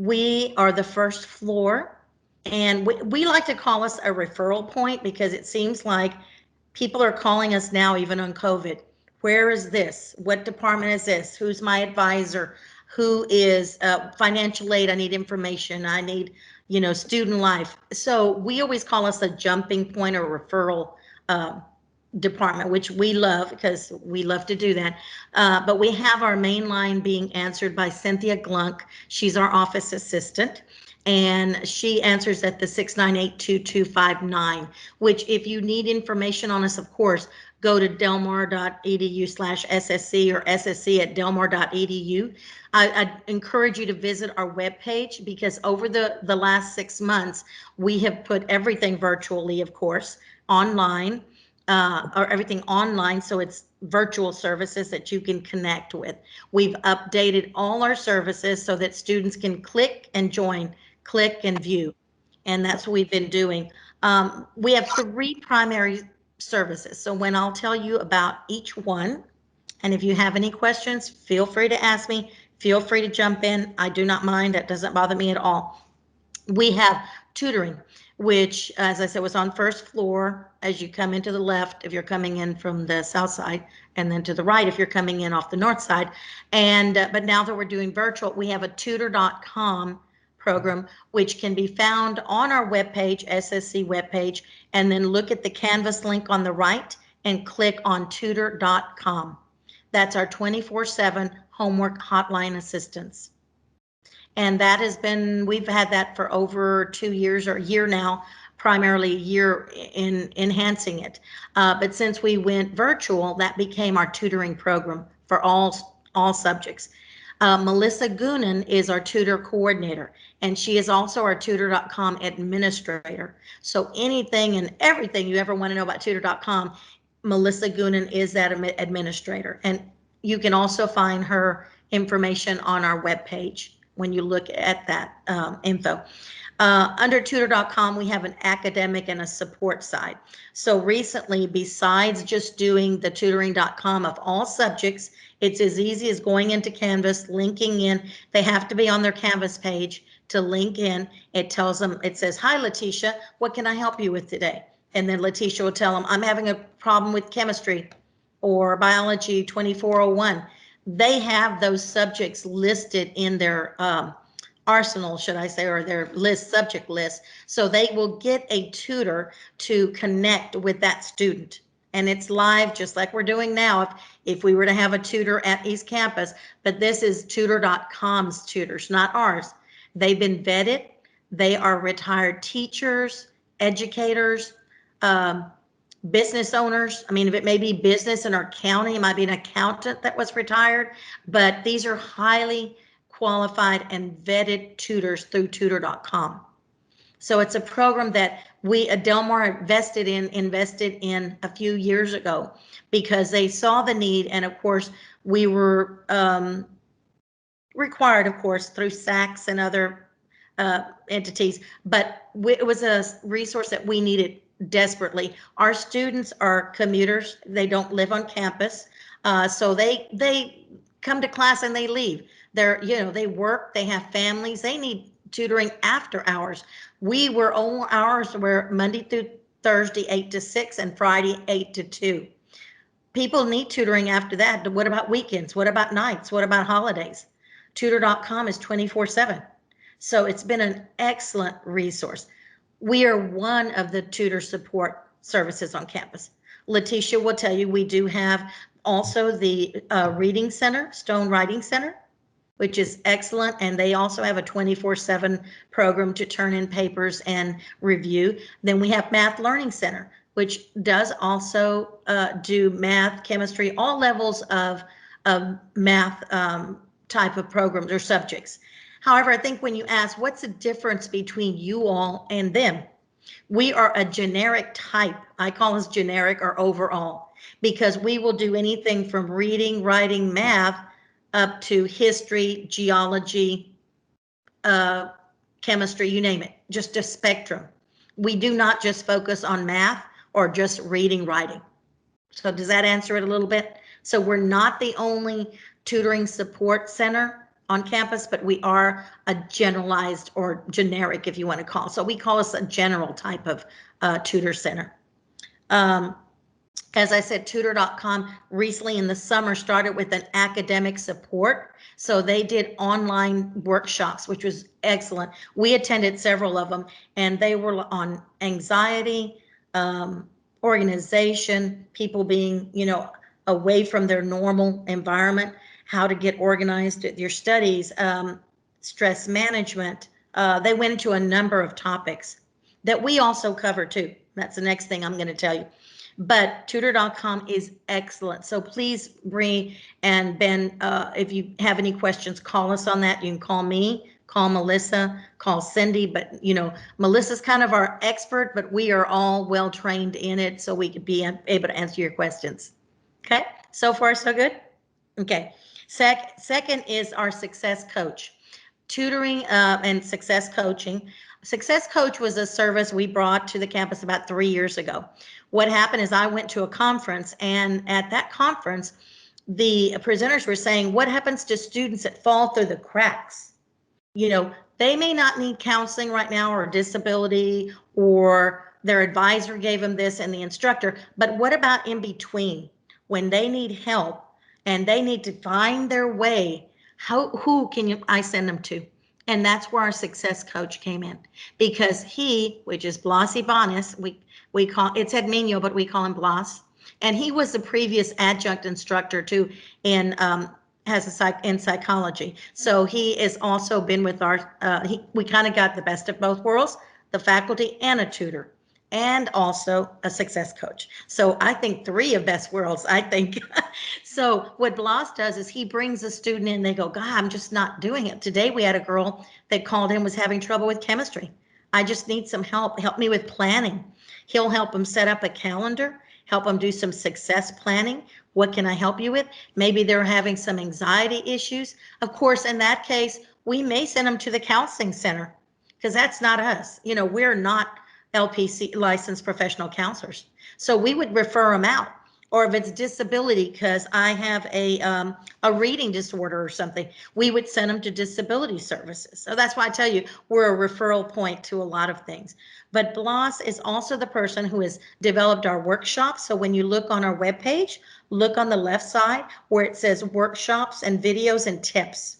We are the first floor, and we like to call us a referral point because it seems like people are calling us now, even on COVID. Where is this? What department is this? Who's my advisor? Who is financial aid? I need information. I need, student life. So we always call us a jumping point or referral uh, department, which we love because we love to do that. But we have our main line being answered by Cynthia Glunk. She's our office assistant, and she answers at the 698-2259, which if you need information on us, of course, go to delmar.edu/ssc or ssc@delmar.edu. I encourage you to visit our webpage because over the last 6 months, we have put everything virtually, of course, online, or everything online, so it's virtual services that you can connect with. We've updated all our services so that students can click and join, click and view, and that's what we've been doing. We have 3 primary services, so when I'll tell you about each one, and if you have any questions, feel free to ask me, feel free to jump in. I do not mind, that doesn't bother me at all. We have tutoring, which, as I said, was on first floor as you come into the left if you're coming in from the south side, and then to the right if you're coming in off the north side. And but now that we're doing virtual, we have a tutor.com program, which can be found on our webpage, SSC webpage, and then look at the Canvas link on the right and click on tutor.com. That's our 24/7 homework hotline assistance. And that has been, we've had that for over 2 years or a year now, primarily a year in enhancing it. But since we went virtual, that became our tutoring program for all subjects. Melissa Goonan is our tutor coordinator, and she is also our tutor.com administrator. So anything and everything you ever want to know about tutor.com, Melissa Goonan is that administrator. And you can also find her information on our webpage when you look at that info. Under tutor.com, we have an academic and a support side. So recently, besides just doing the tutoring.com of all subjects, it's as easy as going into Canvas, linking in. They have to be on their Canvas page to link in. It tells them, it says, "Hi, Letitia, what can I help you with today?" And then Letitia will tell them, "I'm having a problem with chemistry or biology 2401." They have those subjects listed in their arsenal, should I say, or their subject list. So they will get a tutor to connect with that student. And it's live, just like we're doing now, if we were to have a tutor at East Campus, but this is tutor.com's tutors, not ours. They've been vetted. They are retired teachers, educators, business owners. I mean, if it may be business in our county, it might be an accountant that was retired, but these are highly qualified and vetted tutors through tutor.com. So it's a program that we at Del Mar invested in a few years ago because they saw the need. And of course, we were required, of course, through SACS and other entities, but it was a resource that we needed desperately. Our students are commuters. They don't live on campus. So they come to class and they leave. They work, they have families, they need tutoring after hours. All hours were Monday through Thursday, 8 to 6, and Friday, 8 to 2. People need tutoring after that. What about weekends? What about nights? What about holidays? Tutor.com is 24/7. So it's been an excellent resource. We are one of the tutor support services on campus. Letitia will tell you we do have also the Reading Center, Stone Writing Center, which is excellent. And they also have a 24/7 program to turn in papers and review. Then we have Math Learning Center, which does also do math, chemistry, all levels of math type of programs or subjects. However, I think when you ask what's the difference between you all and them, we are a generic type. I call us generic or overall, because we will do anything from reading, writing, math, up to history, geology, chemistry, you name it, just a spectrum. We do not just focus on math or just reading, writing. So does that answer it a little bit? So we're not the only tutoring support center on campus, but we are a generalized or generic, if you want to call. So we call us a general type of tutor center. As I said, tutor.com recently in the summer started with an academic support. So they did online workshops, which was excellent. We attended several of them, and they were on anxiety, organization, people being, away from their normal environment, how to get organized at your studies, stress management. They went into a number of topics that we also cover too. That's the next thing I'm going to tell you. But tutor.com is excellent. So please, Bree and Ben, if you have any questions, call us on that. You can call me, call Melissa, call Cindy. But, Melissa's kind of our expert, but we are all well trained in it, so we could be able to answer your questions. Okay, so far so good? Okay, second is our success coach. Tutoring and success coaching. Success Coach was a service we brought to the campus about 3 years ago. What happened is I went to a conference, and at that conference, the presenters were saying, what happens to students that fall through the cracks? They may not need counseling right now or disability, or their advisor gave them this and the instructor, but what about in between when they need help and they need to find their way? Who can I send them to? And that's where our success coach came in, because he, which is Blas Ibanez, we call, it's Edmino, but we call him Blas. And he was the previous adjunct instructor too in in psychology. So he has also been with our, we kind of got the best of both worlds, the faculty and a tutor, and also a success coach. So I think 3 of best worlds, I think. So what Blas does is he brings a student in, they go, God, I'm just not doing it. Today we had a girl that called in, was having trouble with chemistry. I just need some help me with planning. He'll help them set up a calendar, help them do some success planning. What can I help you with? Maybe they're having some anxiety issues. Of course, in that case, we may send them to the counseling center, because that's not us. We're not LPC, licensed professional counselors. So we would refer them out. Or if it's disability, because I have a reading disorder or something, we would send them to disability services. So that's why I tell you, we're a referral point to a lot of things. But Blas is also the person who has developed our workshops. So when you look on our webpage, look on the left side where it says workshops and videos and tips.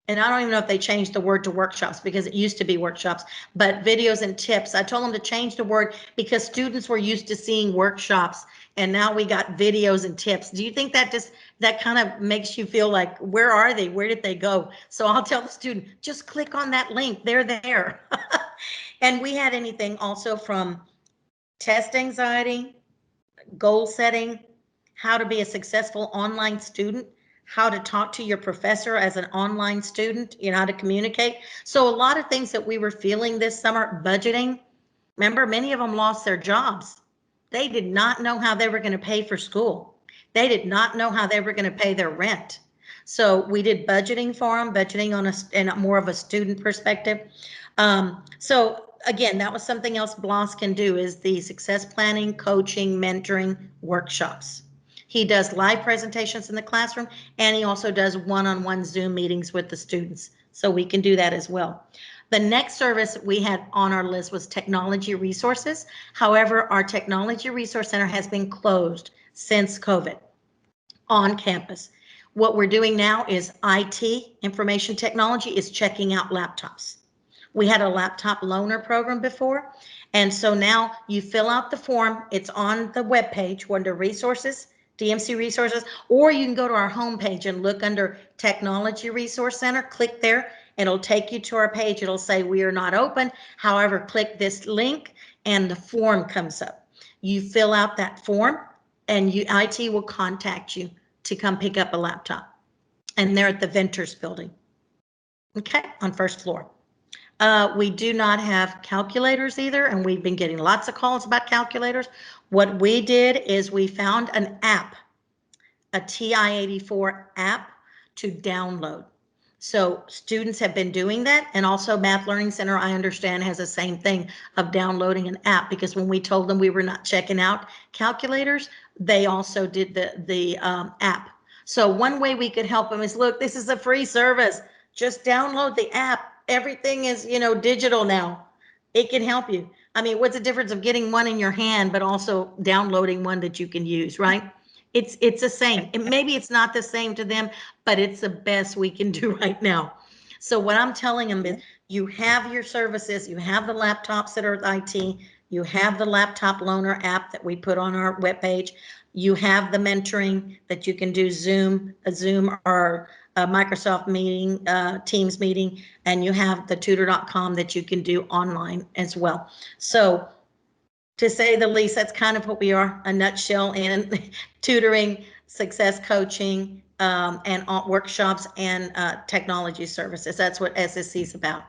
And I don't even know if they changed the word to workshops, because it used to be workshops, but videos and tips. I told them to change the word because students were used to seeing workshops, and now we got videos and tips. Do you think that kind of makes you feel like, where are they? Where did they go? So I'll tell the student, just click on that link. They're there. And we had anything also from test anxiety, goal setting, how to be a successful online student, how to talk to your professor as an online student, how to communicate. So a lot of things that we were feeling this summer, budgeting. Remember, many of them lost their jobs. They did not know how they were going to pay for school. They did not know how they were going to pay their rent. So we did budgeting for them, budgeting in a more of a student perspective. So again, that was something else Blas can do, is the success planning, coaching, mentoring workshops. He does live presentations in the classroom, and he also does one-on-one Zoom meetings with the students. So we can do that as well. The next service we had on our list was technology resources. However, our technology resource center has been closed since COVID on campus. What we're doing now is IT, information technology, is checking out laptops. We had a laptop loaner program before, and so now you fill out the form. It's on the webpage under resources, DMC resources, or you can go to our homepage and look under Technology Resource Center, click there, it'll take you to our page. It'll say we are not open. However, click this link and the form comes up. You fill out that form and IT will contact you to come pick up a laptop. And they're at the Ventures building, okay, on first floor. We do not have calculators either, and we've been getting lots of calls about calculators. What we did is we found an app, a TI-84 app to download. So students have been doing that, and also Math Learning Center, I understand, has the same thing of downloading an app, because when we told them we were not checking out calculators, they also did the app. So one way we could help them is, look, this is a free service. Just download the app. Everything is, digital now. It can help you. I mean, what's the difference of getting one in your hand, but also downloading one that you can use, right? It's the same. Maybe it's not the same to them, but it's the best we can do right now. So what I'm telling them is, you have your services, you have the laptops that are IT, you have the laptop loaner app that we put on our webpage, you have the mentoring that you can do a Zoom or a Microsoft meeting, Teams meeting, and you have the tutor.com that you can do online as well. So to say the least, that's kind of what we are, a nutshell, in tutoring, success coaching, and workshops and technology services. That's what SSC is about.